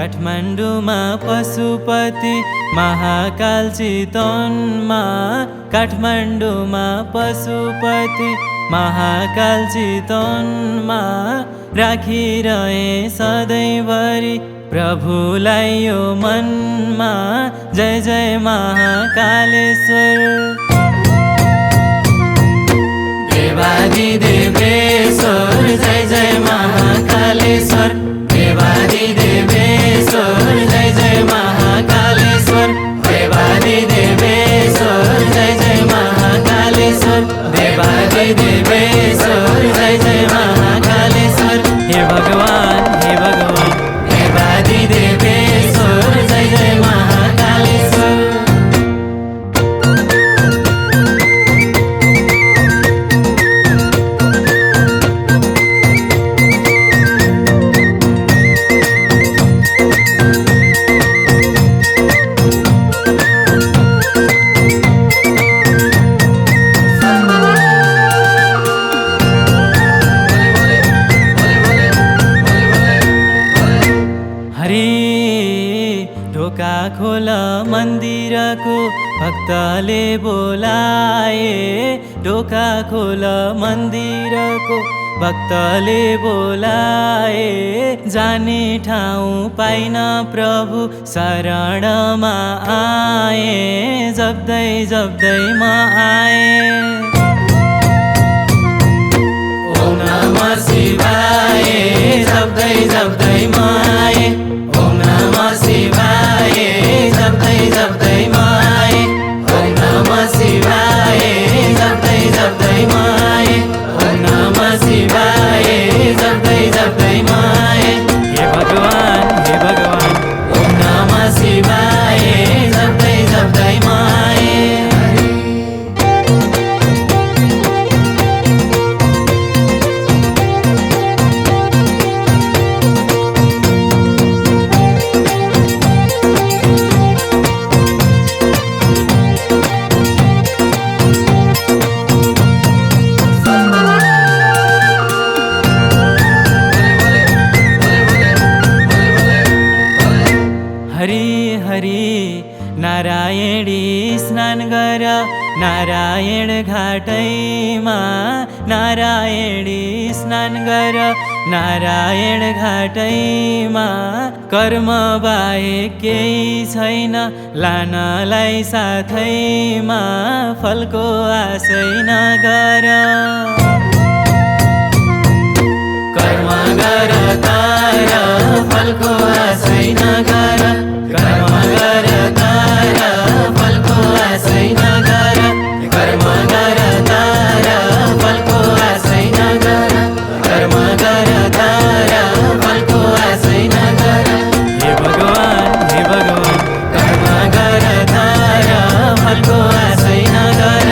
काठमाडौँमा पशुपति महाकाल चितवनमा, काठमाडौँमा पशुपति महाकाल चितवनमा, राखिरहे सधैँभरि प्रभुलाई यो मनमा। जय जय महाकालेश्वर। देवादि देवेश्वर जय जय महाकालेश्वर, देवादि देवेश्वर जय जय महाकालेश्वर, देवादि देवेश्वर जय जय महाकालेश्वर, देवादि देवेश्वर जय जय महाकालेश्वर। हे भगवान हे भगवान, देवादि देवेश्वर जय जय महाकालेश्वर। ढोका खोल मन्दिरको भक्तले बोलाए, ढोका खोल मन्दिरको भक्तले बोलाए। जाने ठाउँ पाइन प्रभु शरणमा आए, जप्दै जप्दै म आए। ओम नमः शिवाय जप्दै जप्दै म आए, ओम नमः शिवाय जप्दै जप्दै म आए, ओम नमः शिवाय जप्दै जप्दै म आए, ओम नमः शिवाय जप्दै जप्दै म आए। हे भगवान हे भगवान, ओम नमः शिवाय जप्दै जप्दै म आए। हरि हरि नारायणी स्नान गर, नारायण घाटैमा, नारायणी स्नान गर, नारायण घाटैमा। कर्म बाहेक केही छैन लानलाई साथैमा, फलको आशै नगर। कर्म गर तर फलको आशै नगर, कर्म गर तर फलको आशै नगर, कर्म गर तर फलको आशै नगर, कर्म गर तर फलको आशै नगर। हे भगवान हे भगवान, कर्म गर तर फलको आशै नगर।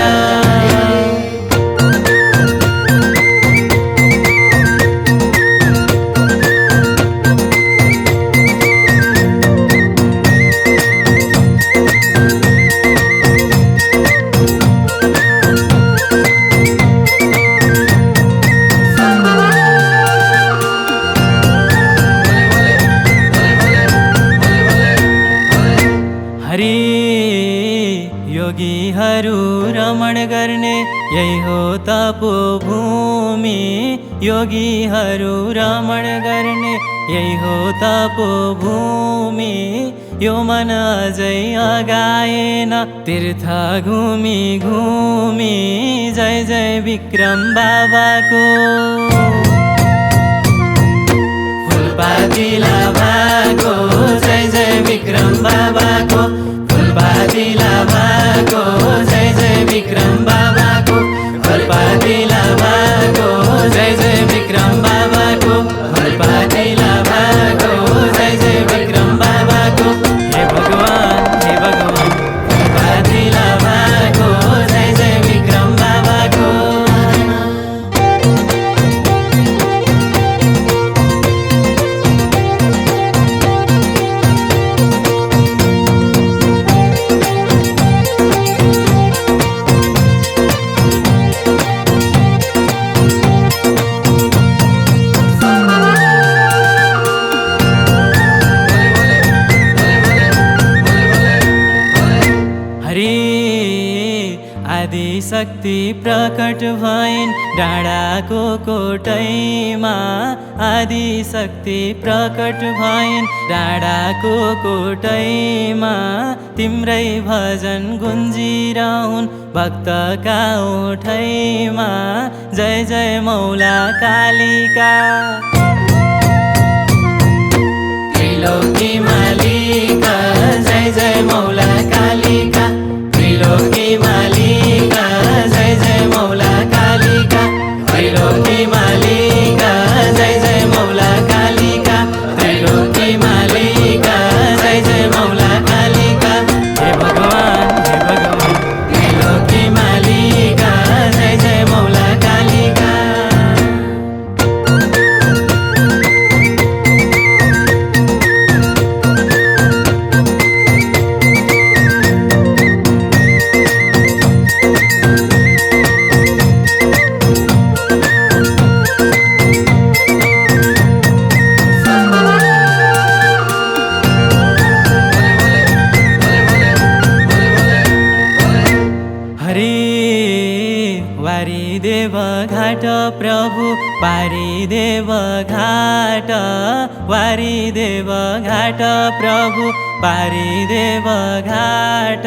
योगीहरू रमण गर्ने यही हो तपोभूमि, योगीहरू रमण गर्ने यही हो तपोभूमि। यो मन अझै अगाएन तीर्थ घुमी घुमी, जय जय विक्रम बाबाको। फुलपाती लाभाको जय जय विक्रम बाबाको, फुलपाती लाभाको जय जय विक्रम बाबाको, फुलपाती लाभाको जय जय विक्रम बाबाको, फुलपाती लाभाको जय जय विक्रम बाबाको। हे भगवान हे भगवान, फुलपाती लाभाको जय जय विक्रम बाबाको। शक्ति प्रकट भइन् डाँडाको कोटैमा आदि शक्ति प्रकट भइन् डाँडाको कोटैमा तिम्रै भजन गुन्जिरहुन् भक्तका ओठैमा जय जय मौला कालिका त्रिलोकी मालिका जय जय मौला कालिका त्रिलोकी मालिका जय जय मौला कालिका त्रिलोकी मालिका जय जय मौला कालिका त्रिलोकी मालिका जय जय मौला कालिका हे भगवान त्रिलोकी मालिका जय जय मौला कालिका वारिदेव घाट प्रभु पारिदेव घाट वारिदेव घाट प्रभु पारिदेव घाट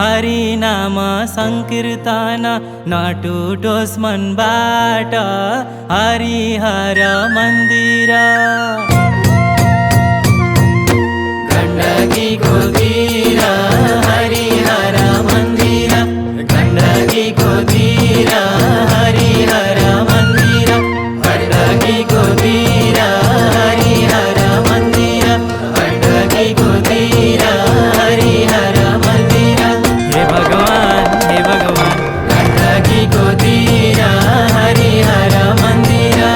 हरिनाम संकीर्तन नटुटोस् मनबाट हरिहर मन्दिर गण्डकीको तीर हरिहर मन्दिर गण्डकीको तीर हरिहर मन्दिर गण्डकीको तीर हरिहर मन्दिर गण्डकीको तीर हरिहर मन्दिर हे भगवान गण्डकीको तीर हरिहर मन्दिर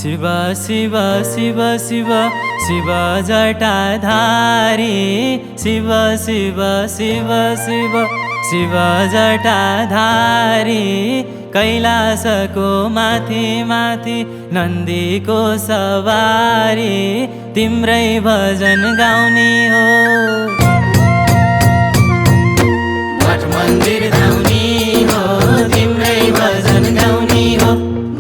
शिव शिव शिव शिव शिव जटाधारी शिव शिव शिव शिव शिव जटाधारी कैलासको माथि माथि नन्दीको सवारी तिम्रै भजन गाउने हो मठ मन्दिर धाउने हो तिम्रै भजन गाउने हो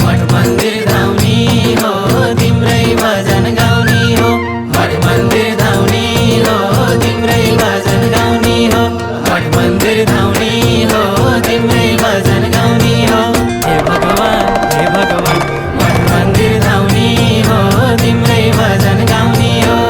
मठ मन्दिर धाउने हो तिम्रै भजन गाउने हो मठ मन्दिर धाउने हो तिम्रै भजन गाउने हो मठ मन्दिर धाउने हो तिम्रै भजन गाउने हो हे भगवान मठ मन्दिर धाउने हो तिम्रै भजन गाउने हो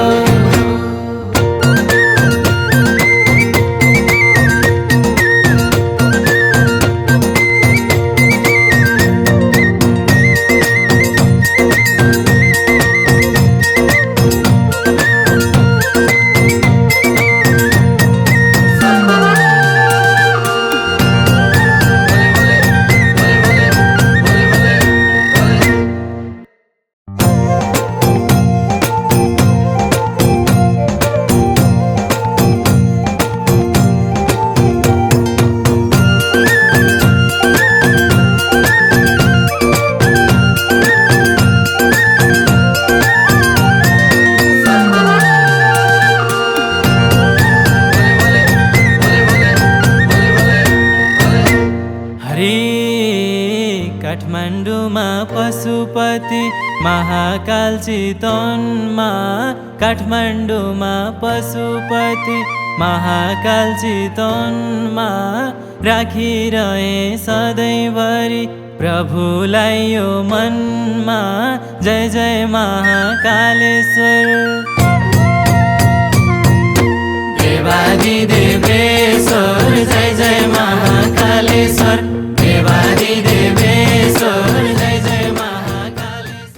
काठमाडौँमा पशुपति महाकाल चितवनमा काठमाडौँमा पशुपति महाकाल चितवनमा राखिरहे सधैँभरि प्रभुलाई यो मनमा जय जय महाकालेश्वर